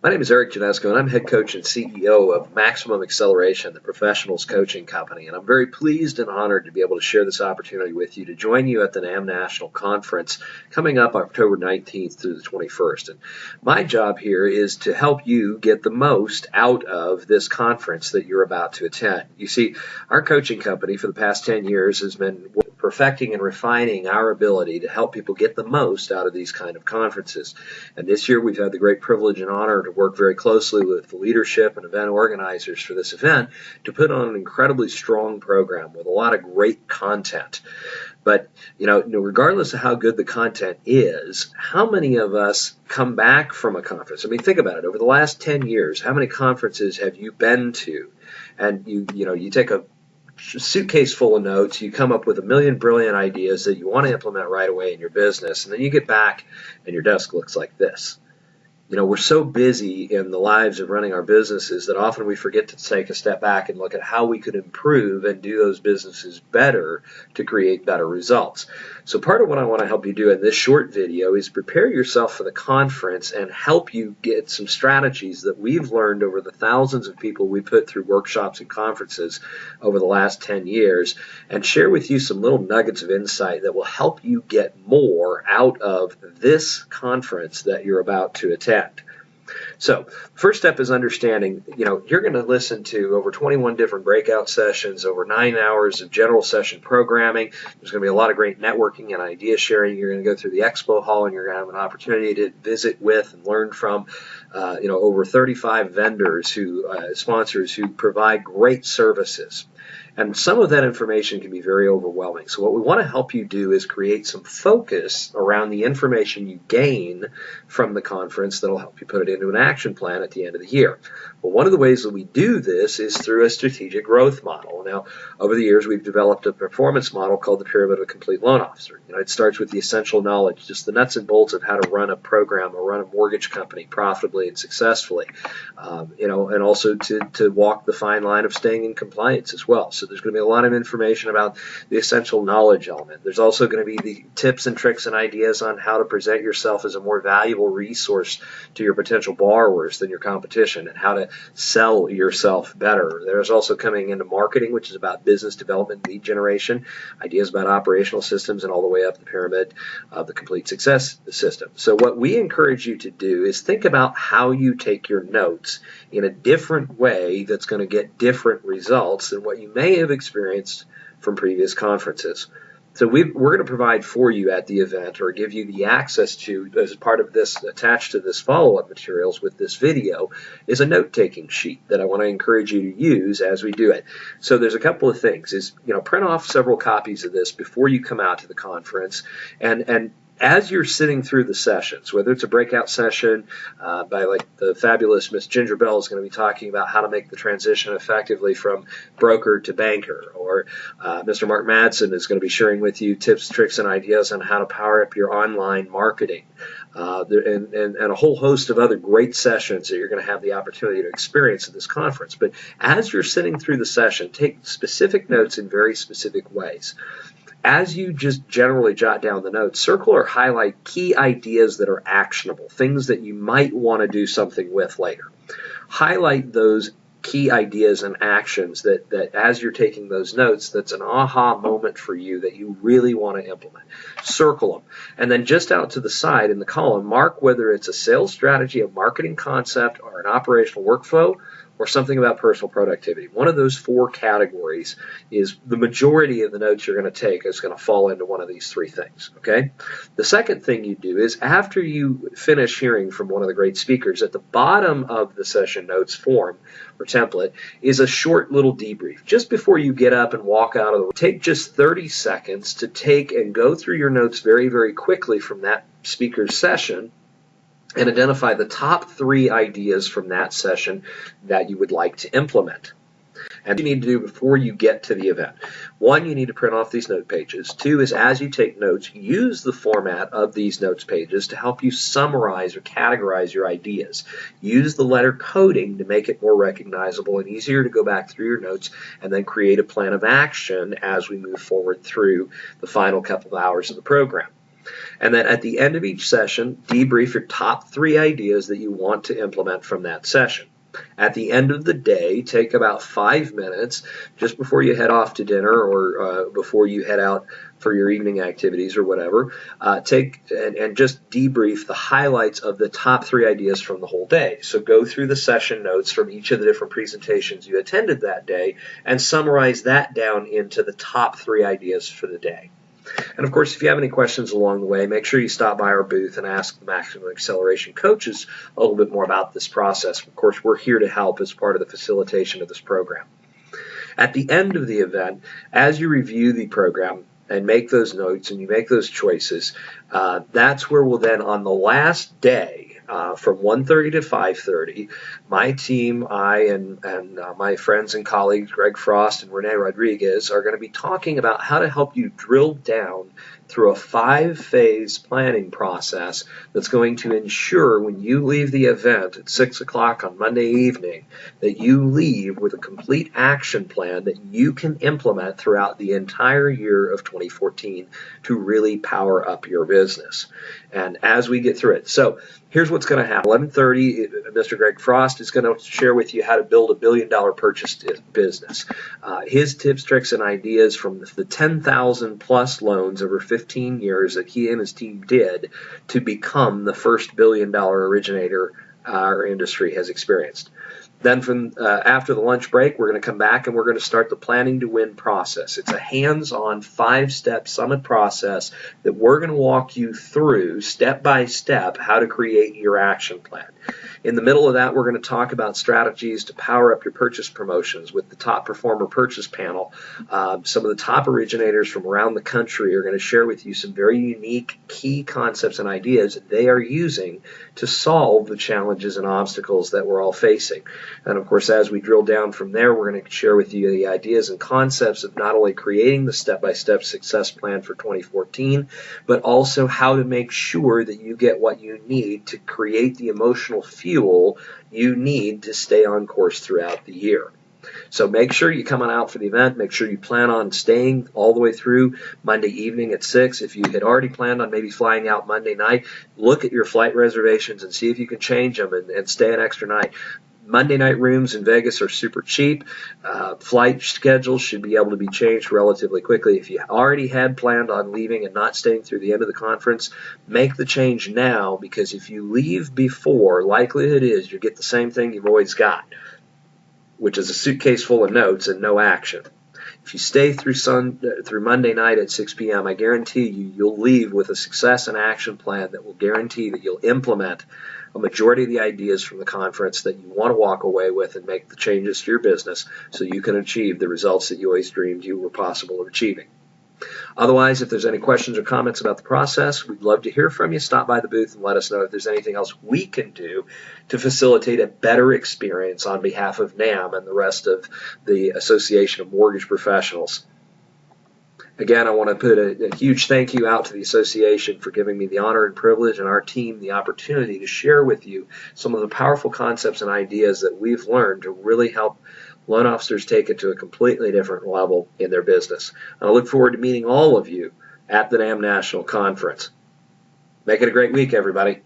My name is Eric Janesco, and I'm head coach and CEO of Maximum Acceleration, the professionals coaching company. And I'm very pleased and honored to be able to share this opportunity with you to join you at the NAMB National Conference coming up October 19th through the 21st. And my job here is to help you get the most out of this conference that you're about to attend. You see, our coaching company for the past 10 years has been perfecting and refining our ability to help people get the most out of these kind of conferences. And this year we've had the great privilege and honor to work very closely with the leadership and event organizers for this event to put on an incredibly strong program with a lot of great content. But, regardless of how good the content is, how many of us come back from a conference? I mean, think about it. Over the last 10 years, how many conferences have you been to? And you take a suitcase full of notes, you come up with a million brilliant ideas that you want to implement right away in your business, and then you get back and your desk looks like this. We're so busy in the lives of running our businesses that often we forget to take a step back and look at how we could improve and do those businesses better to create better results. So part of what I want to help you do in this short video is prepare yourself for the conference and help you get some strategies that we've learned over the thousands of people we put through workshops and conferences over the last 10 years and share with you some little nuggets of insight that will help you get more out of this conference that you're about to attend. So, first step is understanding, you're going to listen to over 21 different breakout sessions, over 9 hours of general session programming. There's going to be a lot of great networking and idea sharing. You're going to go through the expo hall and you're going to have an opportunity to visit with and learn from, over 35 vendors sponsors who provide great services. And some of that information can be very overwhelming. So what we want to help you do is create some focus around the information you gain from the conference that will help you put it into an action plan at the end of the year. Well, one of the ways that we do this is through a strategic growth model. Now, over the years, we've developed a performance model called the Pyramid of a Complete Loan Officer. It starts with the essential knowledge, just the nuts and bolts of how to run a program or run a mortgage company profitably and successfully, and also to walk the fine line of staying in compliance as well. So there's going to be a lot of information about the essential knowledge element. There's also going to be the tips and tricks and ideas on how to present yourself as a more valuable resource to your potential borrowers than your competition and how to sell yourself better. There's also coming into marketing, which is about business development, lead generation, ideas about operational systems, and all the way up the pyramid of the complete success system. So what we encourage you to do is think about how you take your notes in a different way that's going to get different results than what you may have experienced from previous conferences. So we're going to provide for you at the event, or give you the access to, as part of this, attached to this follow-up materials with this video, is a note-taking sheet that I want to encourage you to use as we do it. So there's a couple of things. Print off several copies of this before you come out to the conference, and as you're sitting through the sessions, whether it's a breakout session by like the fabulous Miss Ginger Bell is going to be talking about how to make the transition effectively from broker to banker, or Mr. Mark Madsen is going to be sharing with you tips, tricks, and ideas on how to power up your online marketing, and a whole host of other great sessions that you're going to have the opportunity to experience at this conference. But as you're sitting through the session, take specific notes in very specific ways. As you just generally jot down the notes, circle or highlight key ideas that are actionable, things that you might want to do something with later. Highlight those key ideas and actions that as you're taking those notes, that's an aha moment for you that you really want to implement. Circle them. And then just out to the side in the column, mark whether it's a sales strategy, a marketing concept, or an operational workflow, or something about personal productivity. One of those four categories is the majority of the notes you're going to take is going to fall into one of these three things, okay? The second thing you do is, after you finish hearing from one of the great speakers, at the bottom of the session notes form or template is a short little debrief. Just before you get up and walk out of the room, take just 30 seconds to take and go through your notes very, very quickly from that speaker's session, and identify the top 3 ideas from that session that you would like to implement. And you need to do before you get to the event. 1, you need to print off these note pages. 2 is, as you take notes, use the format of these notes pages to help you summarize or categorize your ideas. Use the letter coding to make it more recognizable and easier to go back through your notes, and then create a plan of action as we move forward through the final couple of hours of the program. And then at the end of each session, debrief your top 3 ideas that you want to implement from that session. At the end of the day, take about 5 minutes just before you head off to dinner or before you head out for your evening activities or whatever. Take and just debrief the highlights of the top 3 ideas from the whole day. So go through the session notes from each of the different presentations you attended that day and summarize that down into the top 3 ideas for the day. And of course, if you have any questions along the way, make sure you stop by our booth and ask the Maximum Acceleration coaches a little bit more about this process. Of course, we're here to help as part of the facilitation of this program. At the end of the event, as you review the program and make those notes and you make those choices, that's where we'll then, on the last day, from 1:30 to 5:30, my team, I and my friends and colleagues, Greg Frost and Renee Rodriguez, are going to be talking about how to help you drill down through a 5-phase planning process that's going to ensure when you leave the event at 6 o'clock on Monday evening that you leave with a complete action plan that you can implement throughout the entire year of 2014 to really power up your business. And as we get through it, so here's what's going to happen. 11:30, Mr. Greg Frost is going to share with you how to build a billion-dollar purchase business. His tips, tricks, and ideas from the 10,000 plus loans over 15 years that he and his team did to become the first billion-dollar originator our industry has experienced. Then from after the lunch break, we're going to come back and we're going to start the Planning to Win process. It's a hands-on 5-step summit process that we're going to walk you through step by step how to create your action plan. In the middle of that, we're going to talk about strategies to power up your purchase promotions with the top performer purchase panel. Some of the top originators from around the country are going to share with you some very unique key concepts and ideas they are using to solve the challenges and obstacles that we're all facing. And of course, as we drill down from there, we're going to share with you the ideas and concepts of not only creating the step-by-step success plan for 2014, but also how to make sure that you get what you need to create the emotional fuel you need to stay on course throughout the year. So make sure you come on out for the event. Make sure you plan on staying all the way through Monday evening at 6. If you had already planned on maybe flying out Monday night, look at your flight reservations and see if you can change them and stay an extra night. Monday night rooms in Vegas are super cheap. Flight schedules should be able to be changed relatively quickly. If you already had planned on leaving and not staying through the end of the conference, make the change now, because if you leave before, likelihood is you'll get the same thing you've always got, which is a suitcase full of notes and no action. If you stay through Monday night at 6 p.m., I guarantee you'll leave with a success and action plan that will guarantee that you'll implement a majority of the ideas from the conference that you want to walk away with and make the changes to your business so you can achieve the results that you always dreamed you were possible of achieving. Otherwise, if there's any questions or comments about the process, we'd love to hear from you. Stop by the booth and let us know if there's anything else we can do to facilitate a better experience on behalf of NAMB and the rest of the Association of Mortgage Professionals. Again, I want to put a huge thank you out to the association for giving me the honor and privilege and our team the opportunity to share with you some of the powerful concepts and ideas that we've learned to really help loan officers take it to a completely different level in their business. And I look forward to meeting all of you at the NAMB National Conference. Make it a great week, everybody.